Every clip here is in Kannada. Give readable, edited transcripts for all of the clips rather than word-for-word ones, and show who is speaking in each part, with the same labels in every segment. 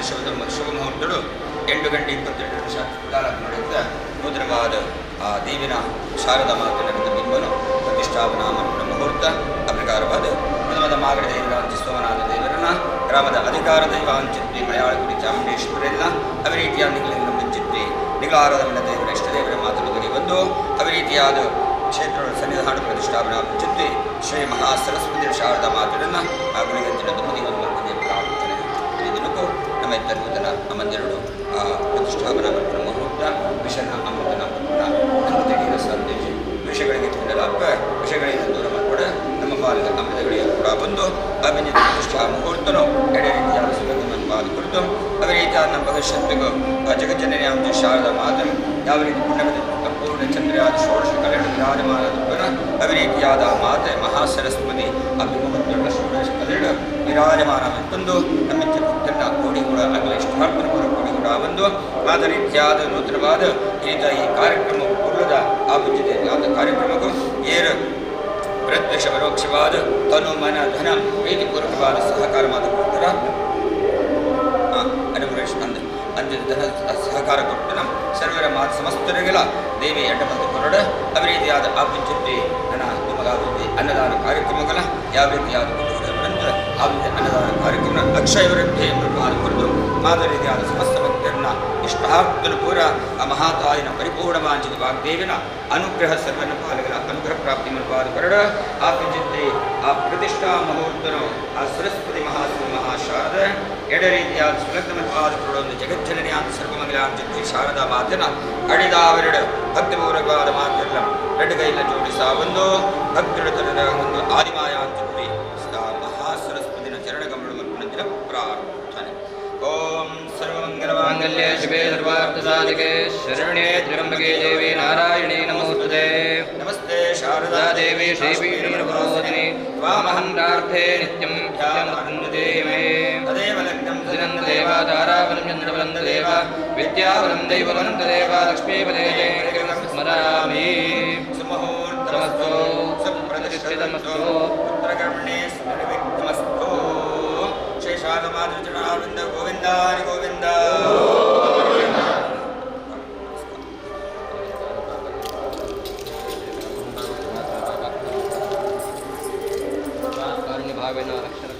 Speaker 1: ಶುಭ ಮುಹೂರ್ತಗಳು 8 ಗಂಟೆ 22 ನಿಮಿಷ ಕಾಲಕ್ಕೆ ನಡೆಯುತ್ತಾ ನೂತನವಾದ ಆ ದೇವಿನ ಶಾರದಾ ಮಾತಿನ ಬಿಂಬನು ಪ್ರತಿಷ್ಠಾಪನಾ ಮುಹೂರ್ತ ಅಪ್ರಕಾರವಾದ ಪ್ರಥಮದ ಮಾಗಡಿ ದೇವರಾಂಚಿ ಸೋಮನಾಥ ದೇವರನ್ನ ಗ್ರಾಮದ ಅಧಿಕಾರ ದೈವಾಂಚಿತ್ತಿ ಮಯಾಳಗುಡಿ ಚಾಮುಂಡೇಶ್ವರೆಲ್ಲ ಅವಿರೀತಿಯಾದಿಗಳಿಂದ ಮುಂಚಿತ್ತಿ ನಿಗಾರದ ದೇವರ ಇಷ್ಟ ದೇವರ ಮಾತುಗಳಿಗೆ ಬಂದು ಅವಿರೀತಿಯಾದ ಕ್ಷೇತ್ರದ ಸನ್ನಿಧಾನ ಪ್ರತಿಷ್ಠಾಪನಾ ಮುಂಚಿತ್ತಿ ಶ್ರೀ ಮಹಾಸರಸ್ವತಿ ಶಾರದಾ ಮಾತುಗಳನ್ನು ಆ ಗುಣಿಗಂಚಿನ ದುಮ್ಮದಿಗೊಂದು ಪ್ರಾರ್ಥನೆ ಈ ದಿನಕ್ಕೂ ನಮ್ಮ ಇತರ ನೂತನ ಅಮ್ಮಂದಿರಡು ಆ ಪ್ರತಿಷ್ಠಾಪನಾ ಮುಹೂರ್ತ ವಿಷನ ಅಮೃತನ ಅಮೃತ ಸಂದೇಶ ವಿಷಯಗಳಿಗೆ ತಿನ್ನಲಾಪ ವಿಷಯಗಳಿಂದ ದೂರ ಮಾಡಿಕೊಡ ನಮ್ಮ ಪಾಲಿಗೆ ಅಮೃತಗಳಿಗೆ ಕೂಡ ಬಂದು ಅಭಿನಿತ ಪ್ರತಿಷ್ಠಾ ಮುಹೂರ್ತನು ಎಡೆ ರೀತಿಯಾದ ಸುಗಂಧವನ್ನು ಪಾಲು ಕುರಿತು ಅದೇ ರೀತಿಯಾದ ನಮ್ಮ ಭವಿಷ್ಯತ್ತಿಗೂ ಆ ಜಗಜ್ಜನನೇ ಅಂತ ಶಾರದಾ ಮಾತನು ಯಾವ ರೀತಿ ಪುಣ್ಯವಿದೆ ಪೂರ್ಣ ಚಂದ್ರಯಾದ ಷೋಡಶ ಕಲೆಗಳು ವಿರಾಜಮಾನದ ಅದೇ ರೀತಿಯಾದ ಮಾತೆ ಮಹಾಸರಸ್ವತಿ ಅಭಿಮುಖ ಷೋಡಶ ಕಲೆಗಳು ವಿರಾಜಮಾನವೆಂದು ನಮ್ಮ ಭಕ್ತನ ಕೋಡಿ ಕೂಡ ಆಗಲಿ ಇಷ್ಟಾರ್ಪಣ ಕೋಡಿ ಕೂಡ ಬಂದು ಆದ ರೀತಿಯಾದ ನೂತನವಾದ ಈ ಕಾರ್ಯಕ್ರಮ ಪೂರ್ವದ ಆ ಮುಂಚಿತ ಆದ ಕಾರ್ಯಕ್ರಮಕ್ಕೂ ಏರು ಪ್ರತ್ಯಕ್ಷ ಪರೋಕ್ಷವಾದ ತನು ಮನ ಧನ ಪ್ರೀತಿಪೂರ್ವಕವಾದ ಸಹಕಾರ ಮಾಡಿಕೊಡ್ತಾರ ಅನುಗ್ರಹಿಸಿ ಅಂದಿನ ಧನ ಸಹಕಾರ ಕೊಟ್ಟನ ಸರ್ವರ ಮಾತು ಸಮಸ್ತರಿಗೆಲ್ಲ ದೇವಿ ಎಡ್ಡಬಂದು ಕೊರಡ ಅದೇ ರೀತಿಯಾದ ಆ ಮುಂಚಿತ ನನ್ನ ನಿಮಗಾಗುತ್ತೆ ಅನ್ನದಾನ ಕಾರ್ಯಕ್ರಮಗಳ ಯಾವ ರೀತಿಯಾದ ನಂತರ ಆ ಅನ್ನದಾನ ಕಾರ್ಯಕ್ರಮ ಅಕ್ಷಯ ವೃದ್ಧಿ ಎಂದು ಮಾಡಿಕೊಡ್ದು ಮಾದ ರೀತಿಯಾದ ಸಮಸ್ತ ಭಕ್ತರನ್ನ ಇಷ್ಟಾರ್ಥನು ಪೂರ ಆ ಮಹಾತಾಯಿನ ಪರಿಪೂರ್ಣ ವಾಂಚಿತ ವಾಗ್ದೇವಿನ ಅನುಗ್ರಹ ಸರ್ವನ ಪಾಲಗಳ ಅನುಗ್ರಹ ಪ್ರಾಪ್ತಿ ಮನಪಾದ ಕೊರಡ ಆ ಪಿಂಚಿತ್ತೆ ಆ ಪ್ರತಿಷ್ಠಾ ಮುಹೂರ್ತನು ಆ ಸರಸ್ವತಿ ಮಹಾಶಾರದ ಎಡ ರೀತಿಯಾದ ಸುಲಗ್ನ ಮನಪಾದ ಕೊರಡ ಒಂದು ಜಗಜ್ಜನನಿ ಅಂತ ಸರ್ವಮಂಗಲಾಂಚಿತ್ತೆ ಶಾರದಾ ಮಾತನ ಅಡಿದಾವೆರಡು ಭಕ್ತಿಪೂರ್ವಕವಾದ ಮಾತೆಲ್ಲ ಎಡಗೈಲ ಜೋಡಿಸಾ ಒಂದು ಭಕ್ತರ ತರದ ಒಂದು ಆದಿಮಾಯ ಅಂಚಿತ್ತೆ ಮಹಾಸರಸ್ವತಿನ ಚರಣಗಮನ ಮರ್ಪಣದಿನ ಪ್ರಾರ್ಥನೆ. ಓಂ ಸರ್ವಮಂಗಲಮಾಂಗಲ್ಯೇ ಶಿವೆ ಸರ್ವಾರ್ಥಸಾಧಿಕೆ ಶರಣ್ಯೇ ತ್ರ್ಯಂಬಕೆ ದೇವಿ ನಾರಾಯಣಿ ನಮೋಸ್ತುತೆ. ನಮಸ್ತೆ ಶಾರದಾ ದೇವಿ ಶ್ರೀಪೀಠಮನೋದಿನಿ ತ್ವಾಮಹಂ ಪ್ರಾರ್ಥೆ ನಿತ್ಯಂ ಧ್ಯಾನವೃಂದತೆ ಮೇ. ತದೇವ ಲಗ್ನಂ ದಿನಂತದೇವ ತಾರಾಬಲಂ ಚಂದ್ರಬಲಂತದೇವ ವಿದ್ಯಾಬಲಂ ದೈವಬಲಂತದೇವ ಲಕ್ಷ್ಮೀಪದೇ ಸ್ಮರಾಮಿ. ಸುಮುಹೂರ್ತಮಸ್ತು ಸುಪ್ರತಿಷ್ಠಿತಮಸ್ತು ಪುತ್ರಕರ್ಮಣೇ ಸ್ಮರವಿಕ್ರಮಸ್ತು. ಶೇಷಾಗಮಾತೃಚರಣಾವೃಂದ ಗೋವಿಂದ ಹರಿ ಗೋವಿಂದ. ಭಾವೇನ ಅಕ್ಷರ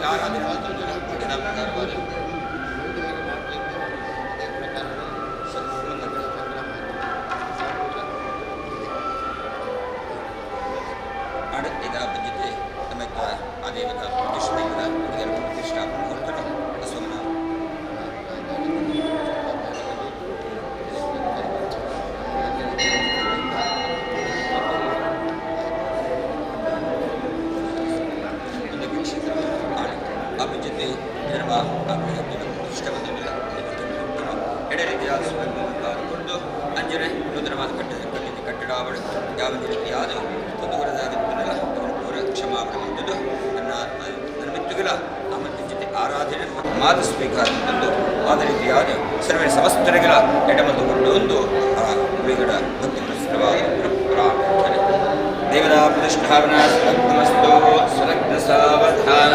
Speaker 1: ಆರಾಧನೆ ಮಾಡಿದ ಪ್ರಕಾರವಾದ ಇದರ ಪಂಜಿತೆ ತಮ್ಮ ಆ ದೇವರ ಪ್ರತಿಷ್ಠೆಯಿಂದ ಇದರ ಪ್ರತಿಷ್ಠಾಪನೆ ಹೊರತನು ಬಸವನ ಅಭಿಜಿತೆ ಧರ್ಮ ಪ್ರತಿಷ್ಠಾಪನೆಲ್ಲ ಎಡೆ ರೀತಿಯಾದ ಕೊಂಡು ಅಂಜನೆ ನೂತನವಾದ ಕಟ್ಟಡ ಯಾವ ರೀತಿಯಾದ ಕುಂದುವರೆದಾದ ಪೂರ ಕ್ಷಮಾಪಣೆಗೊಂಡು ನನ್ನ ಮಿತ್ತುಗಳ ಆಮಂತ್ರ ಜೊತೆ ಆರಾಧನೆ ಮಾದಿಸಬೇಕಾದಂಥದ್ದು ಆದ ರೀತಿಯಾದ ಸರ್ವೇ ಸಮಸ್ತರಿಗಳ ಎಡಮದುಕೊಂಡು ಒಂದು ಆ ಗುರುಗಳ ಭಕ್ತಿ ಪುರಸ್ಕರವಾದ ಪ್ರಾರ್ಥನೆ ದೇವತಾ ಪ್ರತಿಷ್ಠಾಪನಾ ನಮಸ್ತು ಸ್ವಲಗ್ನ ಸಾವಧಾನ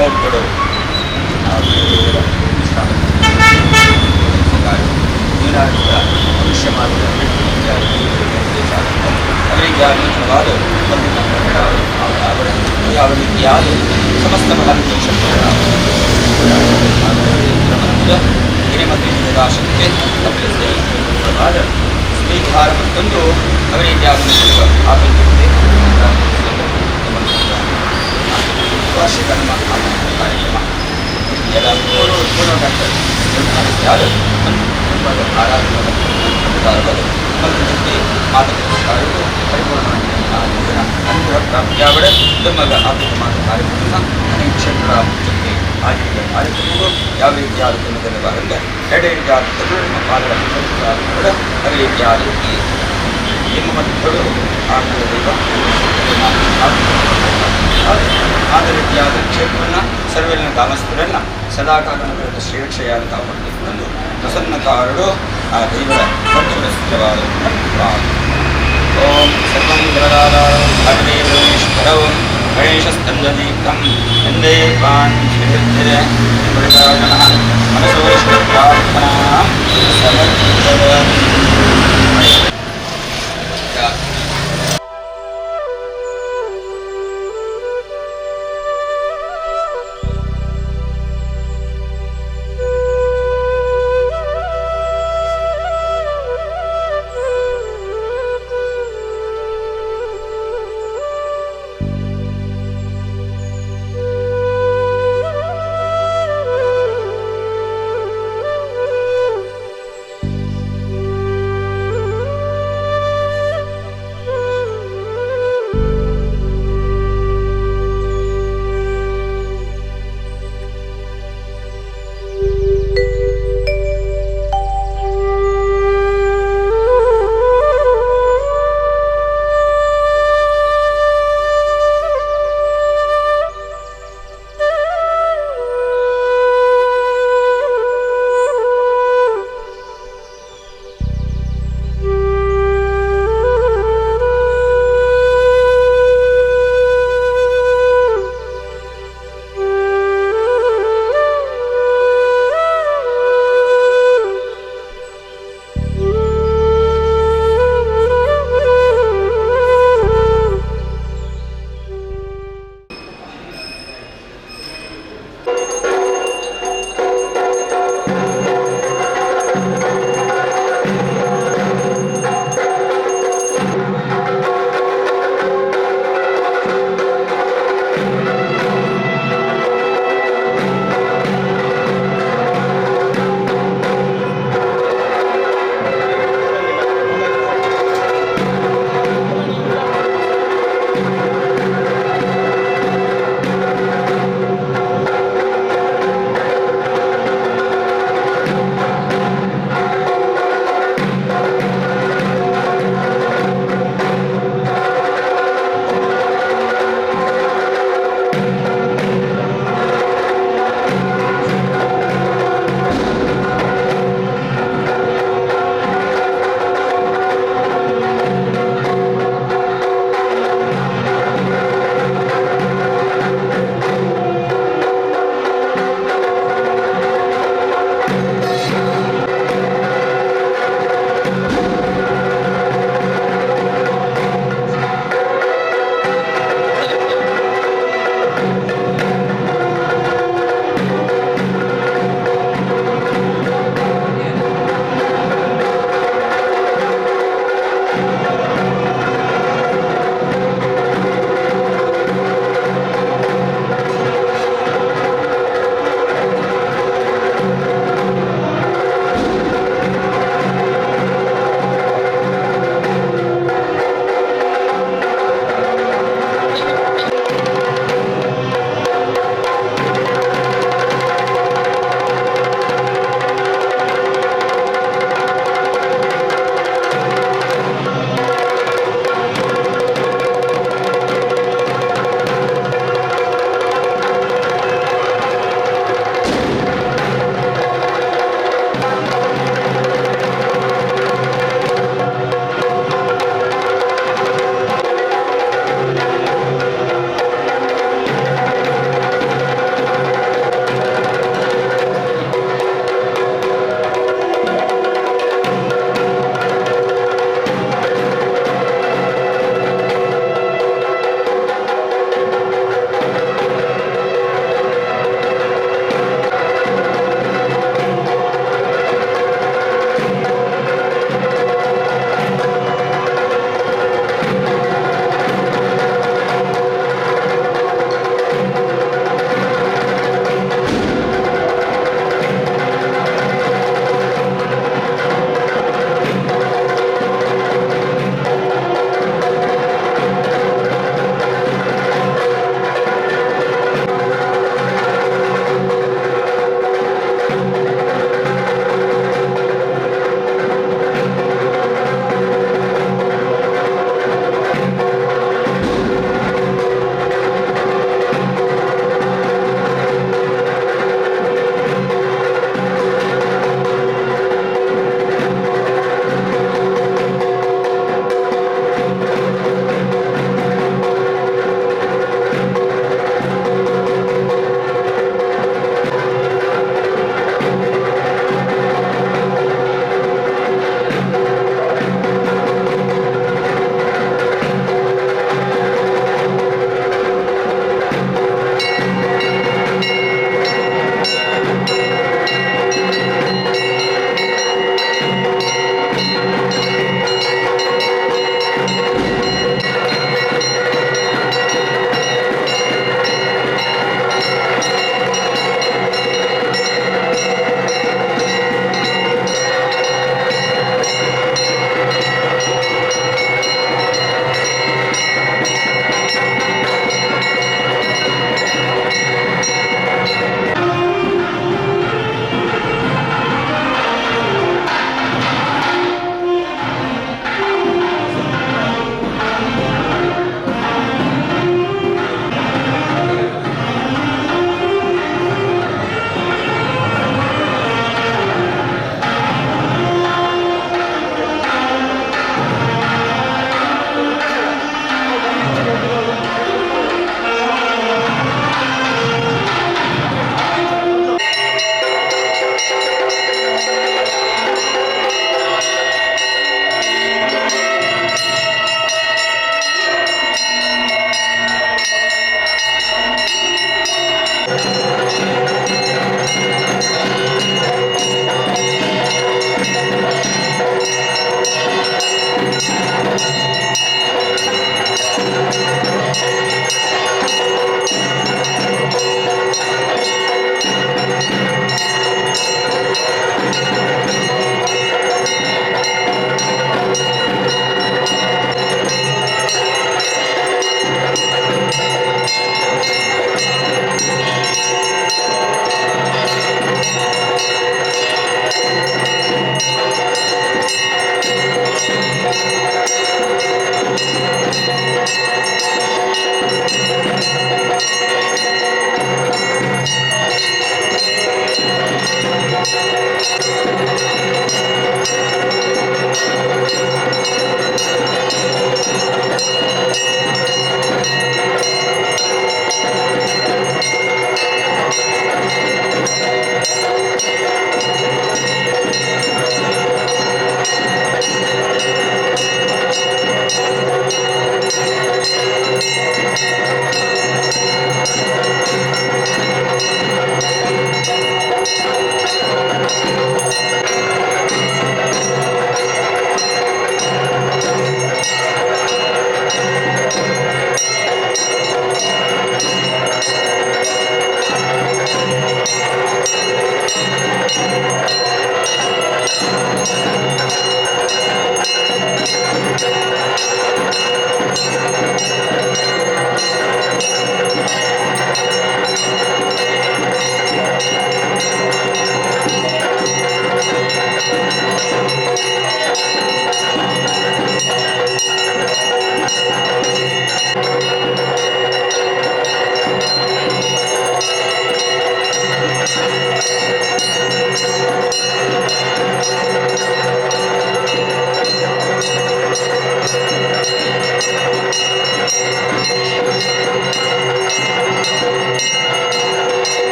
Speaker 1: ಮೂರ್ಖರು ಮನುಷ್ಯ ಮಾತ್ರ ಅವರಿಗೆ ಆಲೋಚನವಾದ ಯಾವ ರೀತಿಯಾದ ಸಮಸ್ತ ಮಹಾಂತೇಶ ಹಿರಿಮತಿದಾಶಕ್ಕೆ ತಪ್ಪಿಸಿದ ಸ್ವೀಕಾರ ಮತ್ತೊಂದು ಅವರಿಗೆ ಆಗುತ್ತದೆ ವಾರ್ಷಿಕ ಕಾರ್ಯಕ್ರಮ ಎಲ್ಲ ಪೂರ್ಣಗಂಟೆ ಯಾರು ಆರಾಧನೆ ಮತ್ತು ಜೊತೆ ಮಾತುಕತೆ ಪರಿಪೂರ್ಣವಾಗಿ ಅನುಗ್ರಹ ಪ್ರಾಪ್ತಿಯಾಗಡ ಧರ್ಮದ ಆರ್ಥಿಕ ಮಾತು ಕಾರ್ಯಕ್ರಮ ಅನೇಕ ಕ್ಷೇತ್ರ ಜೊತೆ ಆಗಿರುವ ಕಾರ್ಯಕ್ರಮಗಳು ಯಾವ ರೀತಿಯಾದ ಧರ್ಮದಲ್ಲಿ ಭಾಗಂಗ ಎರಡು ರೀತಿಯಾದ ನಮ್ಮ ಪಾದಗಳ ಅದೇ ರೀತಿಯಾದ ನಿಮ್ಮ ಮಕ್ಕಳು ಆಗುವುದಿಲ್ಲ ಆದ ರೀತಿಯಾದ ಕ್ಷೇತ್ರವನ್ನು ಸರ್ವೆಲ್ಲ ಗ್ರಾಮಸ್ಥರನ್ನ ಸದಾಕಾಲ ಶ್ರೇಕ್ಷೆಯಾದ ಕಾಪಾಡಿಕೊಂಡು ಪ್ರಸನ್ನಕಾರರು ಆ ದೇವರ ಪಂಚಮಸ್ಥಿರವಾದ ಓಂ ಸರ್ವಂಗರಾಧಾರಂ ಹರಿದೇವೇಶ್ವರಂ ಗಣೇಶಸ್ಕಂದದೀಪ್ತಂ ಎಂದೇ ಪಾನ್ ಶ್ರೀ ಮನಸೋಷ್ಟ ಪ್ರಾರ್ಥನಾ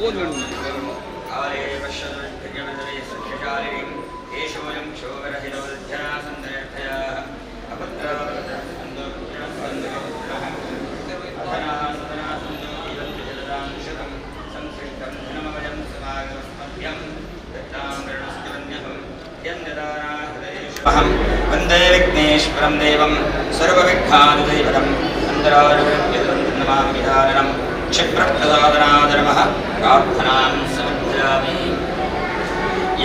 Speaker 1: काले पश्यदुष्टजमदरे सख्यशालिनीं येषोऽयं क्षोभरहितोऽध्यासन्दर्भया अहं वन्दे विघ्नेश्वरं देवं सर्वविघ्नादिदैवतम् अन्तरारुणमामिधारणं क्षिप्रप्रसादनादरमः प्रार्थनां समर्पयामि।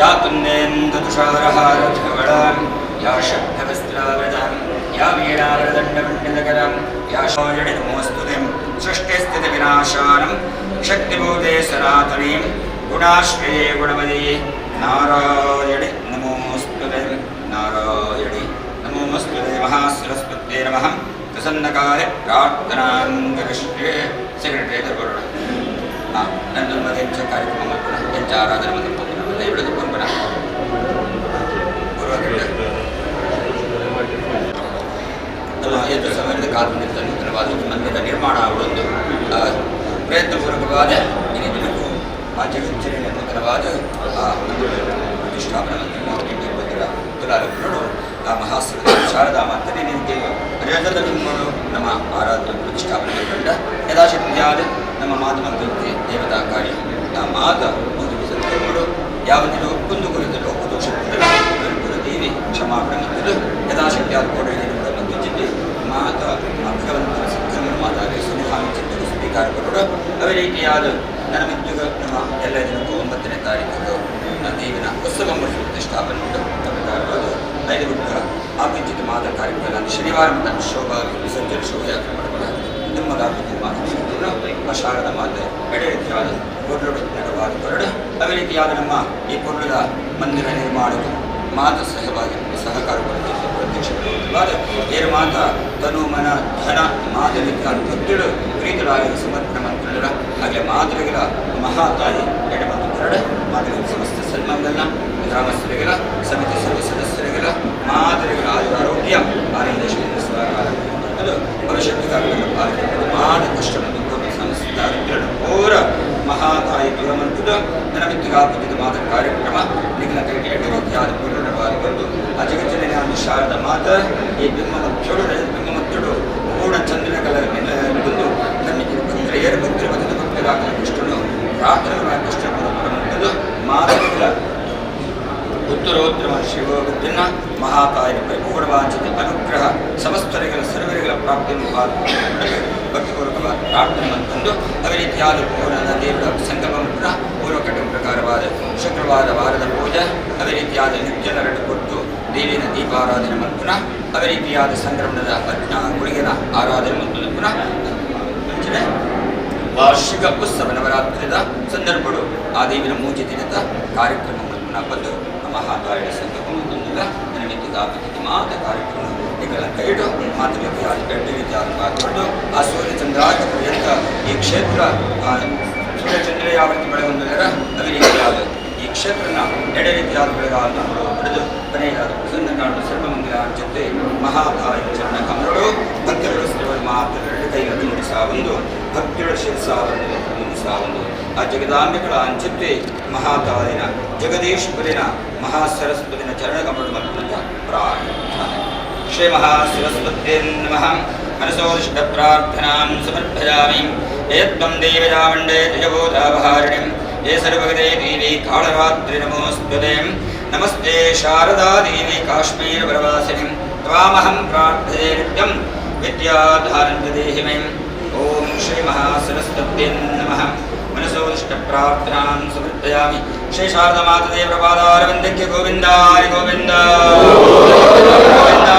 Speaker 1: या कुन्देन्दुतुषारहारधवलां या शब्दवस्त्रावृतां या वीणावरदण्डमण्डितकरां या शौर्यणितमोऽस्तुतिं सृष्टिस्थितिविनाशानं शक्तिभूते सनातनीं गुणाश्रये गुणमये नारायणे नमोऽस्तुते नारायणे नमोऽस्तुते महासरस्वत्यै नमः। प्रसन्नकाले प्रार्थनां करिष्ये। सेक्रेटरी एದುರುಗೊಳ್ಳೋಣ. ನನ್ನ ಮಗನ ಕಾರ್ಯಕ್ರಮ ಮಾಡೋಣ. ಹೆಚ್ಚ ಆರಾಧನೆ ಮಾಡ್ಕೊಂಡು ನಾವು ದಯವಿಟ್ಟು ಕೊಂಬನ ಎಷ್ಟು ಸಮಯದ ಕಾಲದಿಂದ ನೂತನವಾದ ಮಂದಿರ ನಿರ್ಮಾಣ ಆಗುವುದು ಪ್ರಯತ್ನಪೂರ್ವಕವಾದ ಈ ದಿನಕ್ಕೂ ಆ ಜಗತ್ತಿನ ನೂತನವಾದ ಪ್ರತಿಷ್ಠಾಪನಾ ಮಂದಿರ ತುಲಾಲಗಳು ಆ ಮಹಾಸಭೆ ಶಾರದಾ ಮಾತನೆ ನಿಮಗೆ ರಜದ ನಿಮ್ಮಗಳು ನಮ್ಮ ಆರಾಧನಾ ಪ್ರತಿಷ್ಠಾಪನೆ ಕಂಡ ಯಥಾಶಕ್ತಿಯಾದ ನಮ್ಮ ಮಾತುಮಂತ್ರಕ್ಕೆ ದೇವತಾ ಕಾರ್ಯ ಆ ಮಾತ ಒಂದು ಸಂತಗಳು ಯಾವುದಿರೋ ಕುಂದುಗುರಿದ ಲೋಕದೋಷಗಳು ದೇವಿ ಕ್ಷಮಾಪಣೆ ಮತ್ತು ಯಥಾಶಕ್ತಿಯಾದ ಕೋಟೆಯನ್ನು ಮತ್ತು ಜಿಲ್ಲೆ ಮಾತ ಭಗವಂತನ ಸಂಕ್ರಮಣ ಮಾತಾಡಿ ಸುಧಾನ ಚಿತ್ತದ ಸ್ವೀಕಾರಗಳು ಅವೇ ರೀತಿಯಾದ ನನ್ನ ಮಿತ್ತುಗ ನಮ್ಮ ಎಲ್ಲ ದಿನಕ್ಕೂ 9ನೇ ತಾರೀಕು ದೇವಿನ ಉತ್ಸವ ಪ್ರತಿಷ್ಠಾಪನೆ ಪ್ರಕಾರವಾದ 5 ಗುಡ್ಡ ಆಪಿಂಚಿತ ಮಾದ ಕಾರ್ಯಕ್ರಮ ಶನಿವಾರ ಮತ್ತು ಶೋಭಾ ವಿಸರ್ಜನೆ ಶೋಭಯಾತ್ರೆ ಮಾಡುವ ನಿಮ್ಮದಾಗಿ ಆ ಶಾರದ ಮಾತೆ ಎಡೆ ರೀತಿಯಾದ ಕೊರಡುವಾದ ಕೊರಡು ಅವೇ ರೀತಿಯಾದ ನಮ್ಮ ಈ ಕೊರಳದ ಮಂದಿರ ನಿರ್ಮಾಣವು ಮಾತ ಸಹಭಾಗಿ ಸಹಕಾರ ಪ್ರತ್ಯಕ್ಷವಾದ ಏರು ಮಾತ ತನು ಮನ ಧನ ಮಾದರಿಕ ಭಕ್ತರು ಪ್ರೀತರಾಗಿ ಸಮರ್ಪಣ ಮಂತ್ರಗಳ ಹಾಗೆ ಮಾದರಿಗಳ ಮಹಾತಾಯಿ ಎಡೆ ಮತ್ತು ಕೊರಡು ಮಾದರಿಗಳ ಸಮಸ್ತ ಸನ್ಮಾನಗಳನ್ನ ಗ್ರಾಮಸ್ಥರಿಗಳ ಸಮಿತಿ ಸರ್ವ ಸದಸ್ಯರಿಗಳ ಮಾದರಿಗಳ ಆರೋಗ್ಯ ಆನಂದೇಶದಿಂದ ಸ್ವಾಗತ ಅದು ಭವಿಷ್ಯತ್ಕಾರಗಳನ್ನು ಪಾಲಿಕೆ ಮಾಡ ಕಷ್ಟ ಪೂರ ಮಹಾತಾಯಿ ದುರಮಂತದ ನನಮಿತ್ತಿಗಾಪುತ್ತಿದ ಮಾತ ಕಾರ್ಯಕ್ರಮ ನಿಖಿಲ ಕೈಗೆ ರೀತಿಯಾದ ಪೂರ್ಣವಾದದ್ದು ಆ ಜಗತ್ತಿನ ಶಾರದ ಮಾತ ಈ ಬಿಂಬದ ಚೋಡು ಬಿಂಬಮತ್ತಡು ಪೂರ್ಣ ಚಂದ್ರನ ಕಲಗೊಂಡು ನಮ್ಮಿಗೆ ಭಕ್ತರ ಏರು ಭಕ್ತರ ಬದಲು ಭಕ್ತರಾಗದ ಕಷ್ಟನು ಪ್ರಾರ್ಥನೆಗಳ ಕಷ್ಟಪಡುವಂಥದ್ದು ಮಾತಗಳ ಉತ್ತರೋತ್ತರ ಶಿವಭಕ್ತಿನ ಮಹಾತಾಯಿನ ಪರಿಪೂರ್ಣವಾಂಚಿತ ಅನುಗ್ರಹ ಸಮಸ್ತರಿಗಳ ಸರ್ವರಿಗಳ ಪ್ರಾಪ್ತಿಯನ್ನು ಭಕ್ತಿಪೂರ್ವಕವಾದ ಪ್ರಾರ್ಥನೆ ಅಂತಂದು ಅದೇ ರೀತಿಯಾದ ಪೂರ್ಣದ ದೇವರ ಸಂಕಲ್ಪ ಪೂರ್ವಕಟ ಪ್ರಕಾರವಾದ ಶುಕ್ರವಾರ ವಾರದ ಪೂಜೆ ಅದೇ ರೀತಿಯಾದ ನಿರ್ಜನರನ್ನು ಕೊಟ್ಟು ದೇವಿನ ದೀಪಾರಾಧನೆ ಮತ್ತು ಅದೇ ರೀತಿಯಾದ ಸಂಕ್ರಮಣದ ಗುಳಿಗೆನ ಆರಾಧನೆ ಮತ್ತು ಪುನಃ ಮುಂಚೆ ವಾರ್ಷಿಕ ಉತ್ಸವ ನವರಾತ್ರಿದ ಸಂದರ್ಭಗಳು ಆ ದೇವಿನ ಮೂಜೆ ದಿನದ ಕಾರ್ಯಕ್ರಮಗಳನ್ನು ಪುನಃ ಬಂದು ಮಹಾತಾಯಿಯ ಸಂಕಲ್ಪ ಮತ್ತೊಂದಿಲ್ಲ ನನಮಿತ್ತಿಗಾಪತಿ ಮಾತ ಕಾರ್ಯಕ್ರಮ ಈಗೆಲ್ಲ ಕೈಡು ಮಾತುಕತೆಯಾದ ಗಡ್ಡೆ ರೀತಿಯಾದ ಮಾತುಕೊಂಡು ಆ ಸೂರ್ಯಚಂದ್ರಾಗ ಪರ್ಯಂತ ಈ ಕ್ಷೇತ್ರ ಸೂರ್ಯಚಂದ್ರ ಯಾವ ರೀತಿ ಬೆಳೆಗೊಂಡಿದ್ದಾರ ಅದೇ ರೀತಿಯಾದ ಈ ಕ್ಷೇತ್ರನ ಎಡೆ ರೀತಿಯಾದ ಬೆಳೆಗಾಲ ಪಡೆದು ಕೊನೆಯಾದ ಪ್ರಸನ್ನ ಕಾಣುವ ಸರ್ವಮಂದಿರ ಜೊತೆ ಮಹಾತಾಯಿ ಚರಣ ಕಮಲಗಳು ಭಕ್ತರು ಶ್ರೀವರ ಮಾತುಗಳು ಕೈಗಳನ್ನು ನುಡಿಸಾವೊಂದು ಭಕ್ತಿಗಳ ಶಿರಸಾವನ್ನು ನುಡಿಸಾವೊಂದು ಆ ಜಗದಾಂಬಿಗಳ ಅಂಚತ್ತೆ ಮಹಾತಾಯಿನ ಜಗದೀಶ್ವರಿನ ಮಹಾಸರಸ್ವತಿನ ಚರಣ ಕಮಲ ಮತ್ತು ಪ್ರಾರ್ಥನೆ ಶ್ರೀ ಮಹಾಸರಸ್ವತ್ಯೈ ನಮಃ ಮನಸೋದಿಷ್ಟ ಪ್ರಾರ್ಥನಾಂ ಸಮರ್ಪಯಾಮಿ ಏತ್ವಂ ದೇವಯಾಮಂಡೇ ತ್ರಿಜಬೋಧಾವಹಾರಿಣಿಂ ये सर्वगते देवी कालरात्रि नमोस्तुते नमस्ते शारदा देवी काश्मीर वरवासिनीं त्वामहं प्रार्थये नित्यं विद्याधारं देहि मे। ओम श्री महासरस्वत्यै नमः मनसोदिष्ट प्रार्थनां समर्पयामि। श्री शारदा माता देव प्रपादारविन्दे गोविन्दाय गोविन्द गोविन्द